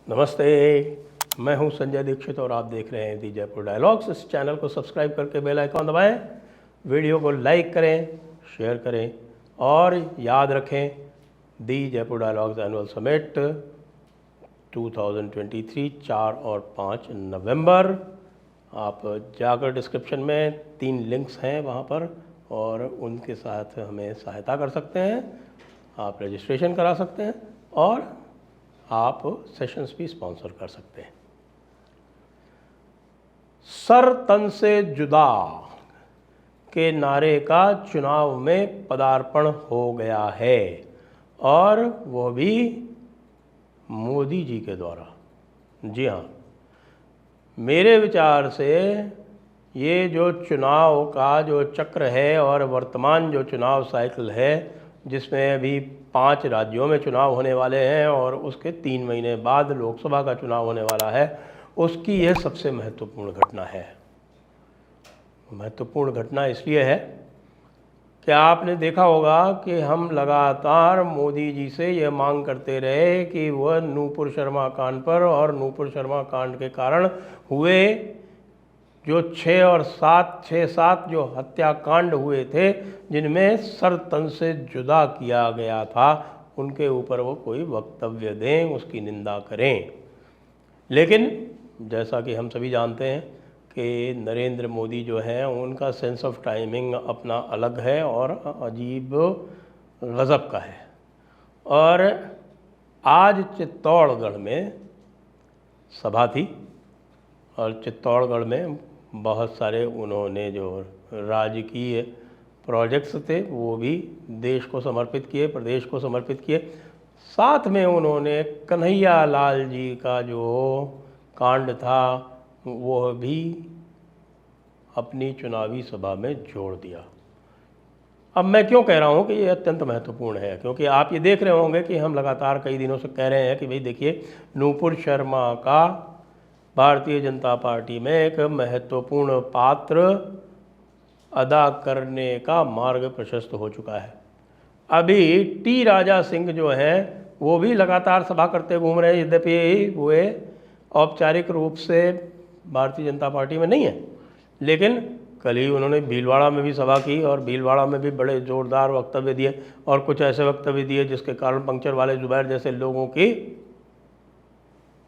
नमस्ते, मैं हूं संजय दीक्षित और आप देख रहे हैं दी जयपुर डायलॉग्स। इस चैनल को सब्सक्राइब करके बेल आइकॉन दबाएं, वीडियो को लाइक करें, शेयर करें और याद रखें दी जयपुर डायलॉग्स एनुअल समिट 2023 4 और 5 नवंबर। आप जाकर डिस्क्रिप्शन में 3 लिंक्स हैं वहां पर और उनके साथ हमें सहायता कर सकते हैं। आप रजिस्ट्रेशन करा सकते हैं और आप सेशंस भी स्पॉन्सर कर सकते हैं। सर तन से जुदा के नारे का चुनाव में पदार्पण हो गया है और वो भी मोदी जी के द्वारा। जी हाँ, मेरे विचार से ये जो चुनाव का जो चक्र है और वर्तमान जो चुनाव साइकिल है, जिसमें अभी 5 राज्यों में चुनाव होने वाले हैं और उसके 3 महीने बाद लोकसभा का चुनाव होने वाला है, उसकी यह सबसे महत्वपूर्ण घटना है। महत्वपूर्ण घटना इसलिए है कि आपने देखा होगा कि हम लगातार मोदी जी से यह मांग करते रहे कि वह नूपुर शर्मा कांड पर और नूपुर शर्मा कांड के कारण हुए जो 6-7 जो हत्याकांड हुए थे, जिनमें सर तन से जुदा किया गया था, उनके ऊपर वो कोई वक्तव्य दें, उसकी निंदा करें। लेकिन जैसा कि हम सभी जानते हैं कि नरेंद्र मोदी जो हैं, उनका सेंस ऑफ टाइमिंग अपना अलग है और अजीब गज़ब का है। और आज चित्तौड़गढ़ में सभा थी और चित्तौड़गढ़ में बहुत सारे उन्होंने जो राजकीय प्रोजेक्ट्स थे वो भी देश को समर्पित किए, प्रदेश को समर्पित किए। साथ में उन्होंने कन्हैया लाल जी का जो कांड था वो भी अपनी चुनावी सभा में जोड़ दिया। अब मैं क्यों कह रहा हूँ कि ये अत्यंत महत्वपूर्ण है, क्योंकि आप ये देख रहे होंगे कि हम लगातार कई दिनों से कह रहे हैं कि भाई देखिए, नूपुर शर्मा का भारतीय जनता पार्टी में एक महत्वपूर्ण पात्र अदा करने का मार्ग प्रशस्त हो चुका है। अभी टी राजा सिंह जो हैं वो भी लगातार सभा करते घूम रहे हैं, यद्यपि वे औपचारिक रूप से भारतीय जनता पार्टी में नहीं है, लेकिन कल ही उन्होंने भीलवाड़ा में भी सभा की और भीलवाड़ा में भी बड़े ज़ोरदार वक्तव्य दिए और कुछ ऐसे वक्तव्य दिए जिसके कारण पंक्चर वाले जुबैर जैसे लोगों की,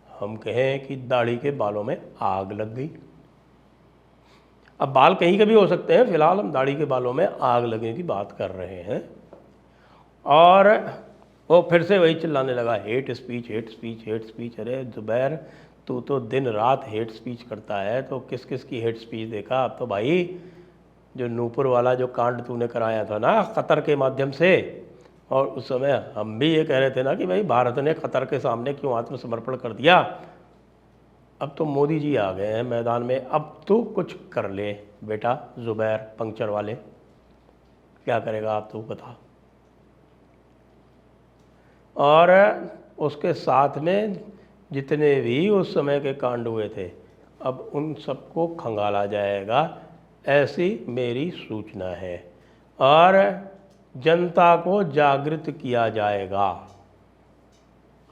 हम कहें कि दाढ़ी के बालों में आग लग गई। अब बाल कहीं के भी हो सकते हैं, फिलहाल हम दाढ़ी के बालों में आग लगने की बात कर रहे हैं। और वो फिर से वही चिल्लाने लगा, hate speech hate speech hate speech. अरे जुबैर, तू तो दिन रात हेट स्पीच करता है, तो किस किस की हेट स्पीच देखा? अब तो भाई जो नूपुर वाला जो कांड तूने कराया था ना कतर के माध्यम से, और उस समय हम भी ये कह रहे थे ना कि भाई भारत ने कतर के सामने क्यों आत्मसमर्पण कर दिया। अब तो मोदी जी आ गए हैं मैदान में, अब तो कुछ कर ले बेटा जुबैर पंक्चर वाले, क्या करेगा आप तो बता। और उसके साथ में जितने भी उस समय के कांड हुए थे, अब उन सबको खंगाला जाएगा, ऐसी मेरी सूचना है। और जनता को जागृत किया जाएगा।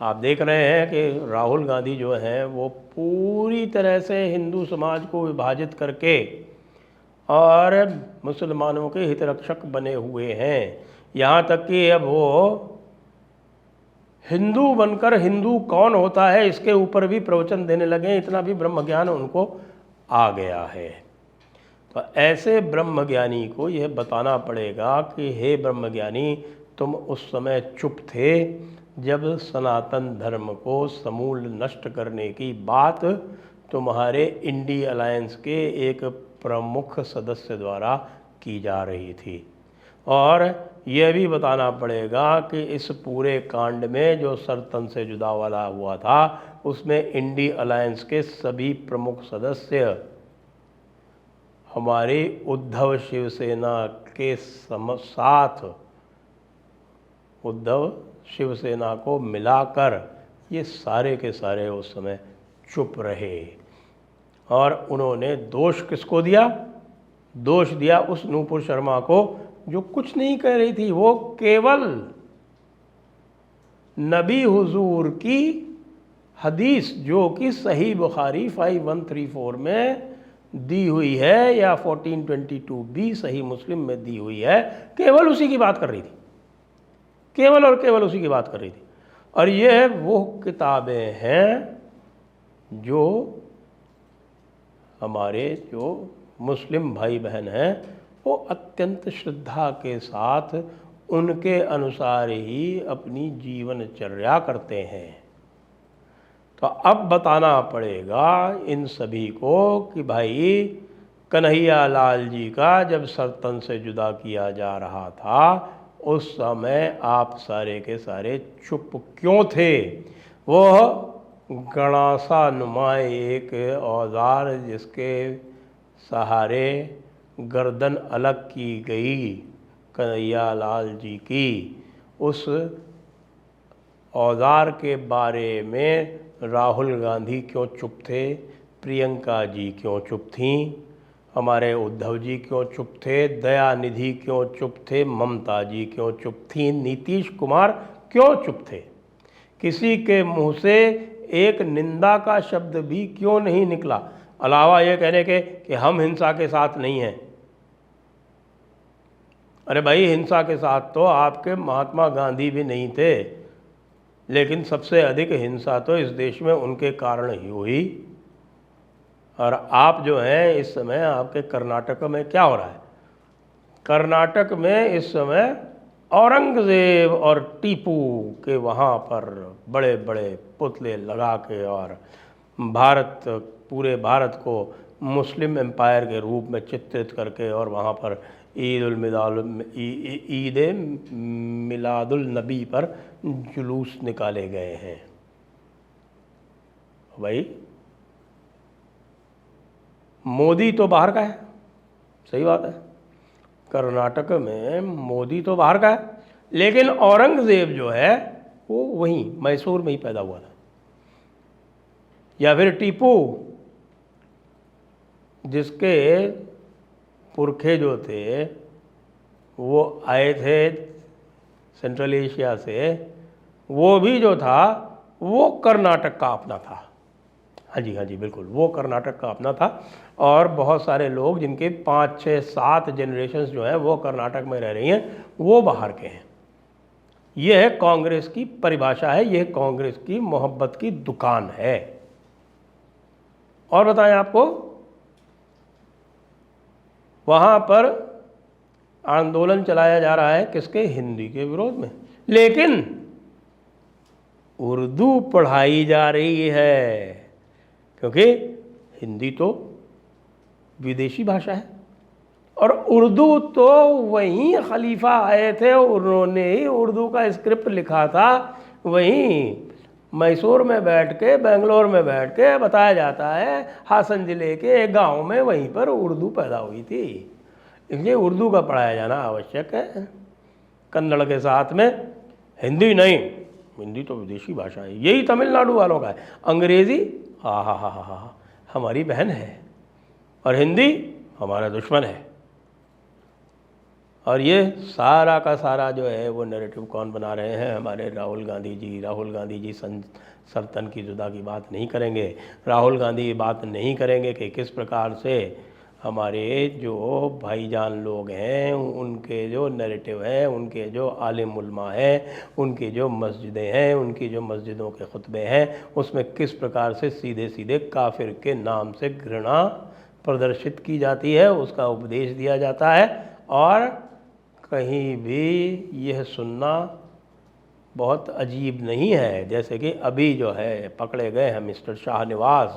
आप देख रहे हैं कि राहुल गांधी जो हैं वो पूरी तरह से हिंदू समाज को विभाजित करके और मुसलमानों के हितरक्षक बने हुए हैं। यहाँ तक कि अब वो हिंदू बनकर हिंदू कौन होता है इसके ऊपर भी प्रवचन देने लगे, इतना भी ब्रह्म ज्ञान उनको आ गया है। तो ऐसे ब्रह्मज्ञानी को यह बताना पड़ेगा कि हे ब्रह्मज्ञानी, तुम उस समय चुप थे जब सनातन धर्म को समूल नष्ट करने की बात तुम्हारे इंडी अलायंस के एक प्रमुख सदस्य द्वारा की जा रही थी। और यह भी बताना पड़ेगा कि इस पूरे कांड में जो सर तन से जुदा वाला हुआ था, उसमें इंडी अलायंस के सभी प्रमुख सदस्य हमारी उद्धव शिवसेना के साथ, उद्धव शिवसेना को मिलाकर ये सारे के सारे उस समय चुप रहे। और उन्होंने दोष किसको दिया? दोष दिया उस नूपुर शर्मा को जो कुछ नहीं कह रही थी, वो केवल नबी हुजूर की हदीस जो कि सही बुखारी 5134 में दी हुई है या 1422 भी सही मुस्लिम में दी हुई है, केवल उसी की बात कर रही थी, केवल और केवल उसी की बात कर रही थी। और ये वो किताबें हैं जो हमारे जो मुस्लिम भाई बहन हैं वो अत्यंत श्रद्धा के साथ उनके अनुसार ही अपनी जीवनचर्या करते हैं। तो अब बताना पड़ेगा इन सभी को कि भाई कन्हैया लाल जी का जब सर तन से जुदा किया जा रहा था उस समय आप सारे के सारे चुप क्यों थे? वह गणासा नुमा एक औजार जिसके सहारे गर्दन अलग की गई कन्हैया लाल जी की, उस औजार के बारे में राहुल गांधी क्यों चुप थे? प्रियंका जी क्यों चुप थीं? हमारे उद्धव जी क्यों चुप थे? दयानिधि क्यों चुप थे? ममता जी क्यों चुप थीं? नीतीश कुमार क्यों चुप थे? किसी के मुंह से एक निंदा का शब्द भी क्यों नहीं निकला, अलावा ये कहने के कि हम हिंसा के साथ नहीं हैं। अरे भाई, हिंसा के साथ तो आपके महात्मा गांधी भी नहीं थे, लेकिन सबसे अधिक हिंसा तो इस देश में उनके कारण ही हुई। और आप जो हैं इस समय, आपके कर्नाटक में क्या हो रहा है? कर्नाटक में इस समय औरंगज़ेब और टीपू के वहाँ पर बड़े बड़े पुतले लगा के और भारत, पूरे भारत को मुस्लिम एम्पायर के रूप में चित्रित करके और वहाँ पर ईद मिलादुल नबी पर जुलूस निकाले गए हैं। भाई, मोदी तो बाहर का है, सही बात है, कर्नाटक में मोदी तो बाहर का है, लेकिन औरंगज़ेब जो है वो वहीं मैसूर में ही पैदा हुआ था। या फिर टीपू, जिसके पुरखे जो थे वो आए थे सेंट्रल एशिया से, वो भी जो था वो कर्नाटक का अपना था। हाँ जी, हाँ जी, बिल्कुल, वो कर्नाटक का अपना था। और बहुत सारे लोग जिनके 5, 6, 7 जनरेशन्स जो हैं वो कर्नाटक में रह रही हैं, वो बाहर के हैं। यह है कांग्रेस की परिभाषा है, यह कांग्रेस की मोहब्बत की दुकान है। और बताएं आपको, वहाँ पर आंदोलन चलाया जा रहा है किसके? हिंदी के विरोध में, लेकिन उर्दू पढ़ाई जा रही है, क्योंकि हिंदी तो विदेशी भाषा है और उर्दू तो वहीं खलीफा आए थे, उन्होंने ही उर्दू का स्क्रिप्ट लिखा था। वहीं मैसूर में बैठ के, बेंगलोर में बैठ के बताया जाता है हासन ज़िले के एक गांव में वहीं पर उर्दू पैदा हुई थी। इसलिए उर्दू का पढ़ाया जाना आवश्यक है कन्नड़ के साथ में, हिंदी नहीं। हिंदी तो विदेशी भाषा है, यही तमिलनाडु वालों का है। अंग्रेज़ी हा हमारी बहन है और हिंदी हमारा दुश्मन है। और ये सारा का सारा जो है वो नैरेटिव कौन बना रहे हैं? हमारे राहुल गांधी जी। राहुल गांधी जी सर तन की जुदा की बात नहीं करेंगे। राहुल गांधी ये बात नहीं करेंगे कि किस प्रकार से हमारे जो भाईजान लोग हैं, उनके जो नैरेटिव हैं, उनके जो आलिम उलमा हैं, उनकी जो मस्जिदें हैं, उनकी जो मस्जिदों के खुतबे हैं, उसमें किस प्रकार से सीधे सीधे काफिर के नाम से घृणा प्रदर्शित की जाती है, उसका उपदेश दिया जाता है। और कहीं भी यह सुनना बहुत अजीब नहीं है। जैसे कि अभी जो है पकड़े गए हैं मिस्टर शाहनवाज,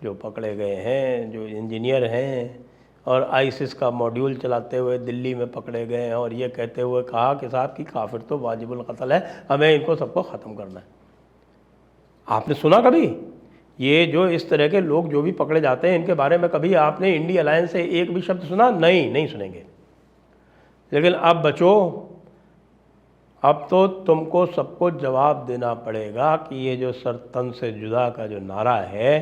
जो पकड़े गए हैं, जो इंजीनियर हैं और आईसिस का मॉड्यूल चलाते हुए दिल्ली में पकड़े गए हैं, और ये कहते हुए कहा कि साहब कि काफिर तो वाजिबुल कत्ल है, हमें इनको सबको ख़त्म करना है। आपने सुना कभी ये जो इस तरह के लोग जो भी पकड़े जाते हैं, इनके बारे में कभी आपने इंडी अलायंस से एक भी शब्द सुना? नहीं सुनेंगे। लेकिन अब बचो, अब तो तुमको सबको जवाब देना पड़ेगा कि ये जो सर तन से जुदा का जो नारा है,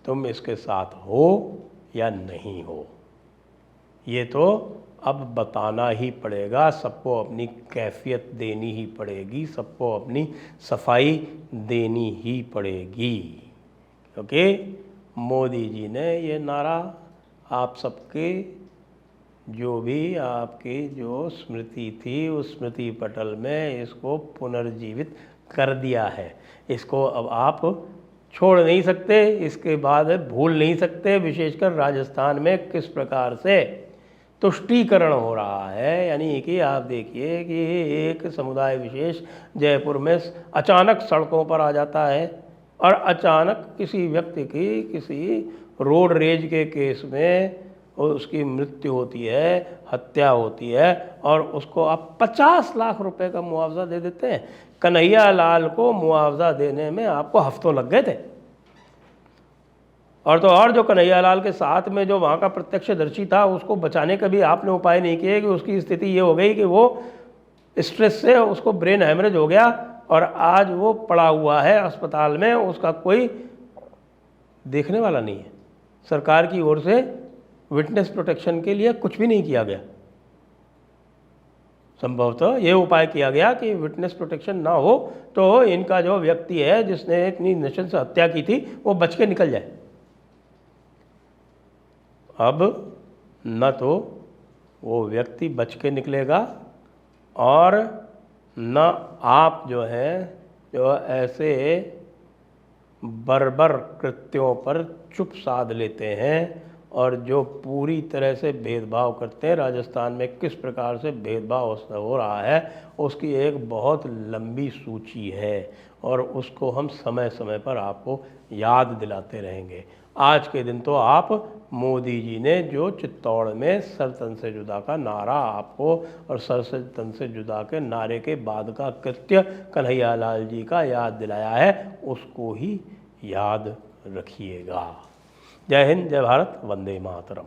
तुम इसके साथ हो या नहीं हो। ये तो अब बताना ही पड़ेगा, सबको अपनी कैफियत देनी ही पड़ेगी, सबको अपनी सफाई देनी ही पड़ेगी, क्योंकि मोदी जी ने ये नारा आप सबके जो भी आपकी जो स्मृति थी उस स्मृति पटल में इसको पुनर्जीवित कर दिया है। इसको अब आप छोड़ नहीं सकते, इसके बाद भूल नहीं सकते। विशेषकर राजस्थान में किस प्रकार से तुष्टीकरण हो रहा है, यानी कि आप देखिए कि एक समुदाय विशेष जयपुर में अचानक सड़कों पर आ जाता है और अचानक किसी व्यक्ति की किसी रोड रेज के केस में उसकी मृत्यु होती है, हत्या होती है, और उसको आप 50 लाख रुपए का मुआवजा दे देते हैं। कन्हैया लाल को मुआवजा देने में आपको हफ्तों लग गए थे। और तो और जो कन्हैया लाल के साथ में जो वहाँ का प्रत्यक्षदर्शी था उसको बचाने का भी आपने उपाय नहीं किए कि उसकी स्थिति ये हो गई कि वो स्ट्रेस से उसको ब्रेन हैमरेज हो गया और आज वो पड़ा हुआ है अस्पताल में, उसका कोई देखने वाला नहीं है। सरकार की ओर से विटनेस प्रोटेक्शन के लिए कुछ भी नहीं किया गया। संभवतः ये उपाय किया गया कि विटनेस प्रोटेक्शन ना हो तो इनका जो व्यक्ति है जिसने इतनी नशे से हत्या की थी वो बच के निकल जाए। अब न तो वो व्यक्ति बच के निकलेगा और न आप जो है जो ऐसे बर्बर कृत्यों पर चुप साध लेते हैं और जो पूरी तरह से भेदभाव करते हैं। राजस्थान में किस प्रकार से भेदभाव हो रहा है उसकी एक बहुत लंबी सूची है और उसको हम समय समय पर आपको याद दिलाते रहेंगे। आज के दिन तो आप मोदी जी ने जो चित्तौड़ में सर तन से जुदा का नारा आपको और सर से तन से जुदा के नारे के बाद का कृत्य कन्हैया लाल जी का याद दिलाया है, उसको ही याद रखिएगा। जय हिंद, जय भारत, वंदे मातरम।